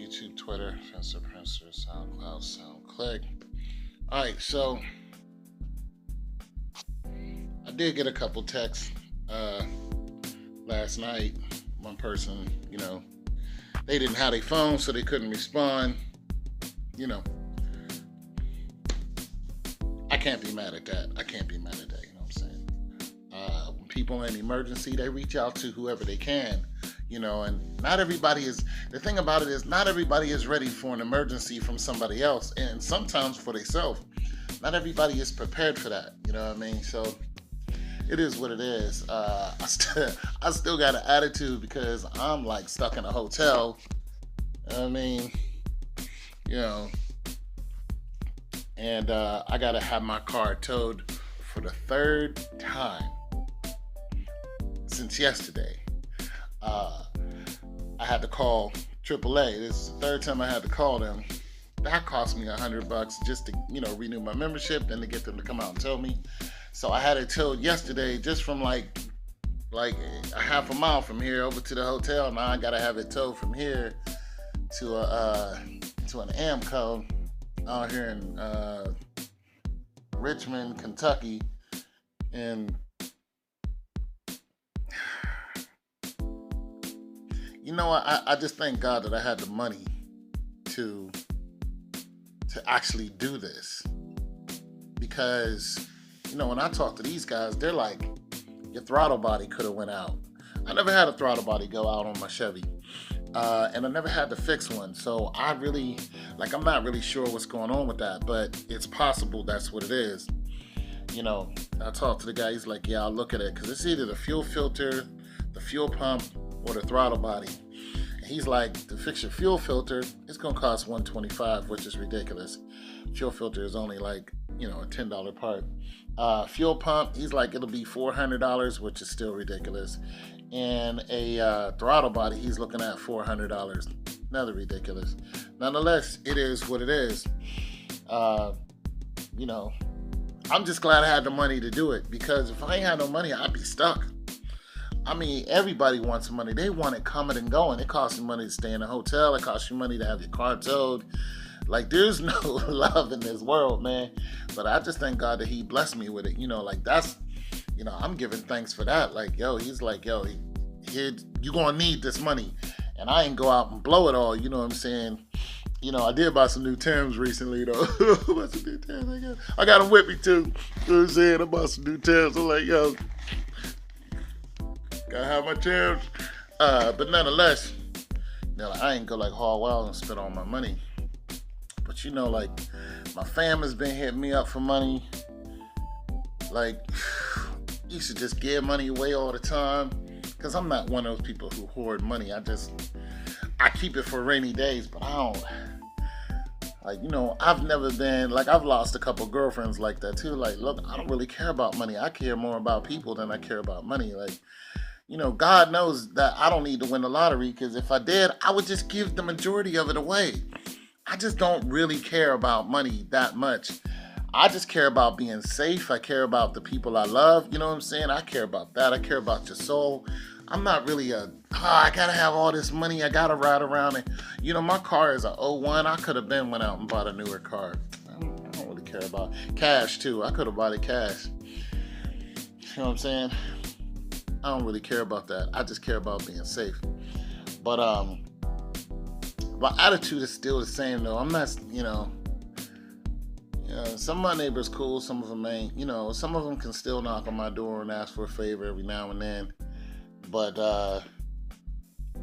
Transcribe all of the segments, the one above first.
YouTube, Twitter, Fencer, Princer, SoundCloud, SoundClick. All right, so I did get a couple texts last night. One person, they didn't have their phone, so they couldn't respond. You know, I can't be mad at that. I can't be mad at that. You know what I'm saying? When people in an emergency, they reach out to whoever they can. And not everybody is. The thing about it is, not everybody is ready for an emergency from somebody else, and sometimes for themselves. Not everybody is prepared for that. You know what I mean? So it is what it is. I still got an attitude because I'm like stuck in a hotel. I mean, and I gotta have my car towed for the third time since yesterday. I had to call AAA. This is the third time I had to call them. That cost me $100 just to, renew my membership and to get them to come out and tow me. So I had it towed yesterday just from like a half a mile from here over to the hotel. Now I gotta have it towed from here to an Amco out here in Richmond, Kentucky, and I just thank God that I had the money to actually do this, because when I talk to these guys, they're like, your throttle body could have went out. I never had a throttle body go out on my Chevy, and I never had to fix one. So I'm not really sure what's going on with that, but it's possible that's what it is. I talked to the guy. He's like, yeah, I'll look at it, because it's either the fuel filter, the fuel pump, or the throttle body. And he's like, to fix your fuel filter, it's gonna cost $125, which is ridiculous. Fuel filter is only like, a $10 part. Fuel pump, he's like, it'll be $400, which is still ridiculous. And a throttle body, he's looking at $400. Another ridiculous. Nonetheless, it is what it is. I'm just glad I had the money to do it, because if I ain't had no money, I'd be stuck. I mean, everybody wants money. They want it coming and going. It costs you money to stay in a hotel. It costs you money to have your car towed. Like, there's no love in this world, man. But I just thank God that he blessed me with it. That's, I'm giving thanks for that. Like, he's like, here, you gonna need this money. And I ain't go out and blow it all, you know what I'm saying? I did buy some new Timbs recently, though. Bought some new Timbs. I got them with me, too. You know what I'm saying? I bought some new Timbs. I'm like, gotta have my Timbs. But nonetheless, I ain't go like hard wild and spend all my money. But my fam has been hitting me up for money. Like, you should just give money away all the time. Because I'm not one of those people who hoard money. I keep it for rainy days, but I don't. I've never been, I've lost a couple girlfriends like that too. Like, look, I don't really care about money. I care more about people than I care about money. God knows that I don't need to win the lottery, because if I did, I would just give the majority of it away. I just don't really care about money that much. I just care about being safe. I care about the people I love. You know what I'm saying? I care about that. I care about your soul. I'm not really I gotta have all this money. I gotta ride around. And, my car is a '01. I could have went out and bought a newer car. I don't really care about cash, too. I could have bought it cash. You know what I'm saying? I don't really care about that. I just care about being safe. But my attitude is still the same, though. I'm not, some of my neighbors cool, some of them ain't. Some of them can still knock on my door and ask for a favor every now and then. But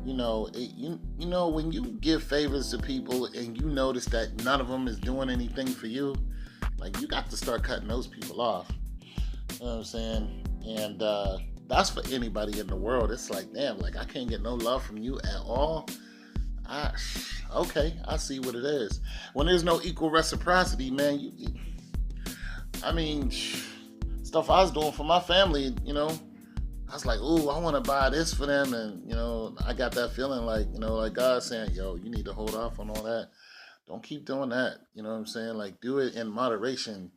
when you give favors to people and you notice that none of them is doing anything for you, you got to start cutting those people off. You know what I'm saying? And that's for anybody in the world. It's like, damn, I can't get no love from you at all. Okay, I see what it is. When there's no equal reciprocity, man, stuff I was doing for my family, I was like, ooh, I want to buy this for them. And, I got that feeling like God saying, yo, you need to hold off on all that. Don't keep doing that. You know what I'm saying? Do it in moderation.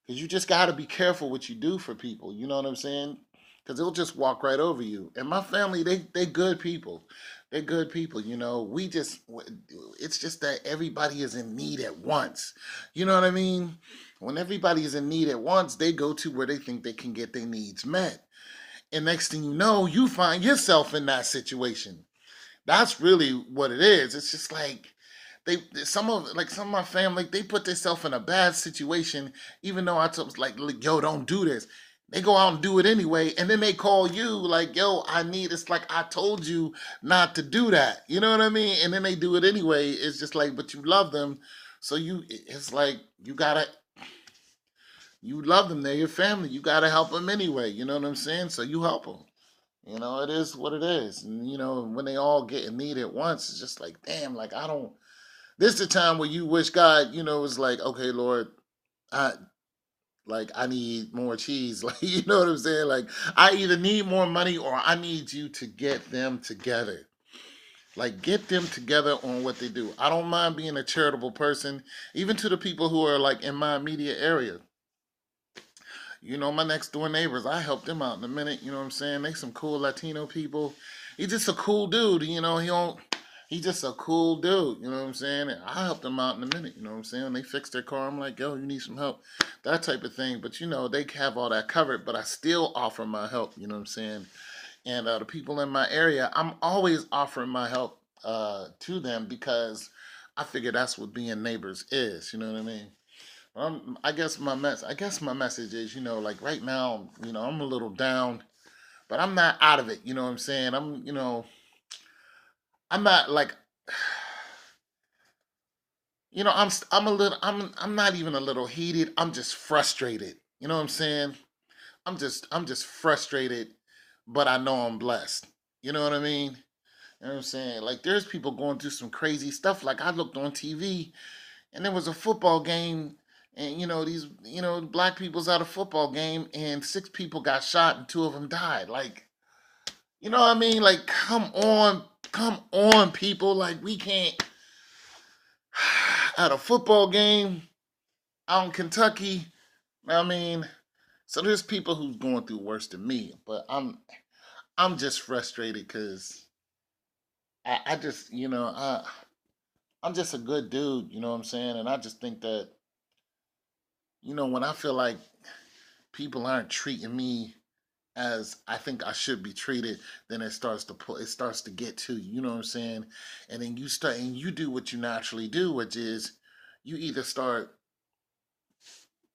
Because you just got to be careful what you do for people. You know what I'm saying? Because it'll just walk right over you. And my family, they good people. They're good people, We just, it's just that everybody is in need at once. You know what I mean? When everybody is in need at once, they go to where they think they can get their needs met. And next thing you know, you find yourself in that situation. That's really what it is. It's just like some of my family, they put themselves in a bad situation, even though I was like, yo, don't do this. They go out and do it anyway, and then they call you like, yo, I need. It's like I told you not to do that. You know what I mean? And then they do it anyway. It's just like, but you love them, so it's like you love them. They're your family. You gotta help them anyway. You know what I'm saying? So you help them. It is what it is. And when they all get in need at once, it's just like, damn, like I don't. This is the time where you wish God, was like, okay, Lord, I I need more cheese. Like, you know what I'm saying? Like, I either need more money or I need you to get them together. Like, get them together on what they do. I don't mind being a charitable person, even to the people who are like in my immediate area. My next door neighbors, I helped them out in a minute. You know what I'm saying? They some cool Latino people. He's just a cool dude. He's just a cool dude. You know what I'm saying? And I helped them out in a minute. You know what I'm saying? When they fix their car, I'm like, yo, you need some help. That type of thing. But, they have all that covered, but I still offer my help. You know what I'm saying? And the people in my area, I'm always offering my help to them because I figure that's what being neighbors is. You know what I mean? I guess my message is, like right now, I'm a little down, but I'm not out of it. You know what I'm saying? I'm not like, I'm not even a little heated. I'm just frustrated. You know what I'm saying? I'm just frustrated, but I know I'm blessed. You know what I mean? You know what I'm saying? Like there's people going through some crazy stuff. Like I looked on TV and there was a football game and these black people's at a football game and six people got shot and two of them died. Like, you know what I mean? Like come on people, like we can't at a football game out in Kentucky. I mean, so there's people who's going through worse than me, but I'm just frustrated because I just I'm just a good dude, you know what I'm saying? And I just think that when I feel like people aren't treating me as I think I should be treated, then it starts to get to you. You know what I'm saying? And then you do what you naturally do, which is you either start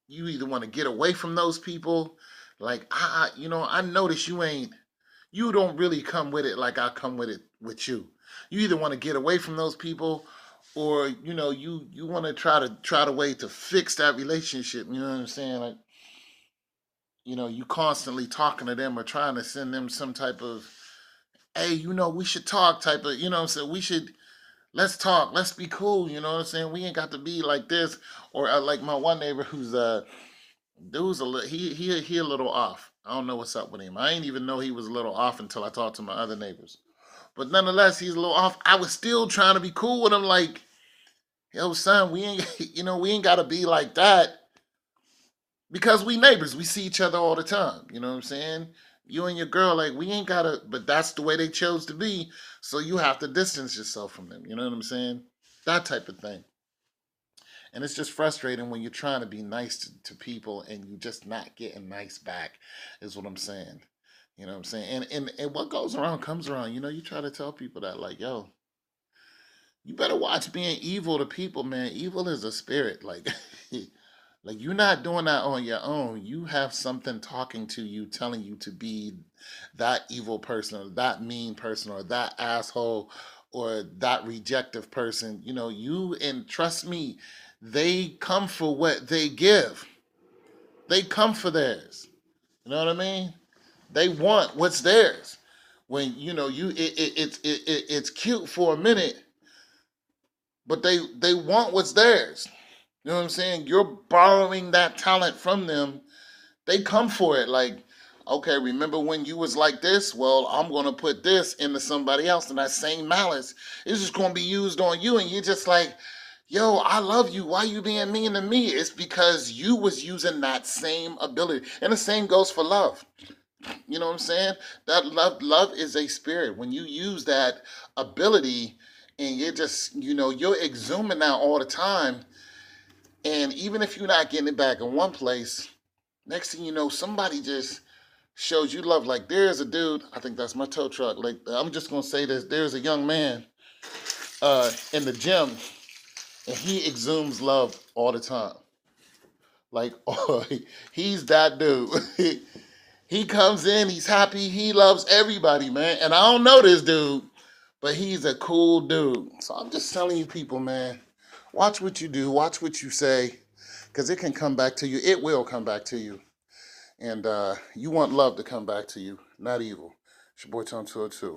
you either want to get away from those people, like I notice you don't really come with it like I come with it with you. You either want to get away from those people, or you want to try to way to fix that relationship. You know what I'm saying? Like you constantly talking to them or trying to send them some type of, hey, we should talk type of, what I'm saying, let's talk, let's be cool, you know what I'm saying? We ain't got to be like this. Or like my one neighbor who's dude's a little, he a little off. I don't know what's up with him. I ain't even know he was a little off until I talked to my other neighbors. But nonetheless, he's a little off. I was still trying to be cool with him, like, yo, son, we ain't, we ain't got to be like that because we neighbors. We see each other all the time. You know what I'm saying? You and your girl, like, we ain't got to, but that's the way they chose to be. So you have to distance yourself from them. You know what I'm saying? That type of thing. And it's just frustrating when you're trying to be nice to people and you just not getting nice back, is what I'm saying. You know what I'm saying? And what goes around comes around. You try to tell people that, like, yo, you better watch being evil to people, man. Evil is a spirit. Like, like you're not doing that on your own. You have something talking to you, telling you to be that evil person or that mean person or that asshole or that rejective person. And trust me, they come for what they give. They come for theirs. You know what I mean? They want what's theirs. When it's cute for a minute, but they want what's theirs. You know what I'm saying? You're borrowing that talent from them. They come for it. Like, okay, remember when you was like this? Well, I'm gonna put this into somebody else, and that same malice is just gonna be used on you, and you're just like, yo, I love you. Why you being mean to me? It's because you was using that same ability, and the same goes for love. You know what I'm saying? That love is a spirit. When you use that ability and you're just, you're exhuming out all the time, and even if you're not getting it back in one place, next thing you know, somebody just shows you love. Like there's a dude, I think that's my tow truck. Like I'm just gonna say this, there's a young man in the gym and he exudes love all the time. Like he's that dude. He comes in, he's happy, he loves everybody, man. And I don't know this dude, but he's a cool dude. So I'm just telling you people, man, watch what you do, watch what you say, because it can come back to you. It will come back to you. And you want love to come back to you, not evil. It's your boy Tom 202.